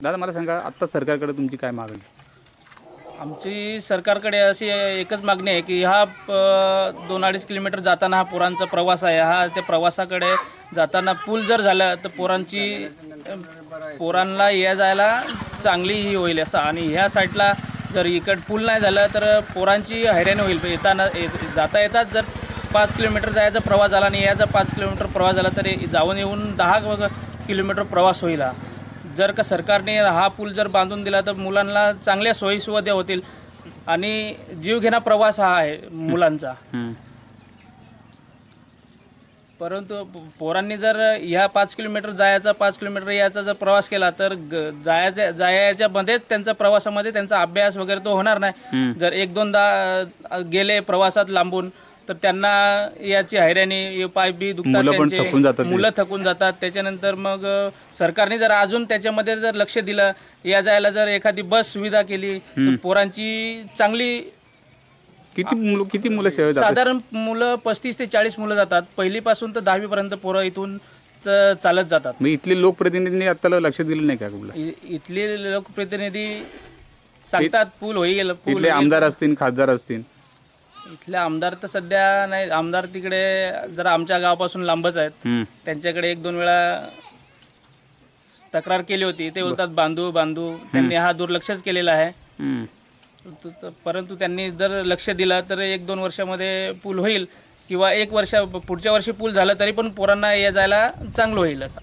दादा मला सांगा, आत्ता सरकारकडे तुमची काय मागणी? आमची सरकारकडे अशी एकच मागणी आहे की हा 2-2.5 किलोमीटर जाताना हा पोरांचा प्रवास आहे, हा त्या प्रवासाकडे जाताना पूल जर झाला तर पोरांना या जायला चांगली ही होईल असं, आणि ह्या साईडला जर इकड पूल नाही झालं तर पोरांची हैराणी होईल. जाता येतात जर 5 किलोमीटर जायचा प्रवास झाला आणि याचा 5 किलोमीटर प्रवास झाला तर जाऊन येऊन 10 किलोमीटर प्रवास होईल. जर का सरकारने हा पूल जर बांधून दिला तर मुलांना चांगल्या सोयीसुविधा होतील आणि जीवघेणा प्रवास हा आहे मुलांचा. परंतु पोरांनी जर ह्या 5 किलोमीटर जायचा 5 किलोमीटर याचा जर प्रवास केला तर जायच्या मध्येच त्यांचा प्रवासामध्ये त्यांचा अभ्यास वगैरे तो होणार नाही. जर 1-2दा गेले प्रवासात लांबून तर त्यांना याची हैराणी, पाय बी दुखतात, त्यांचे मुलं थकून जातात. त्याच्यानंतर मग सरकारने जर अजून त्याच्यामध्ये जर लक्ष दिलं, या जायला जर एखादी बस सुविधा केली तर पोरांची चांगली. किती मुलं साधारण मुलं 35 ते 40 मुलं जातात. पहिलीपासून तर 10वी पर्यंत पोरं इथून चालत जातात. मग इथले लोकप्रतिनिधींनी आता लक्ष दिलं नाही का? इथले लोकप्रतिनिधी सांगतात पूल होईल. इथले आमदार असतील, खासदार असतील. इथले आमदार तर सध्या नाही. आमदार तिकडे जरा आमच्या गावापासून लांबच आहेत. त्यांच्याकडे 1-2 वेळा तक्रार केली होती. ते बोलतात बांधू. त्यांनी हा दुर्लक्षच केलेला आहे. परंतु त्यांनी जर लक्ष दिलं तर 1-2 वर्षामध्ये पूल होईल, किंवा पुढच्या वर्षी पूल झाला तरी पण पोरांना या जायला चांगलं होईल असं.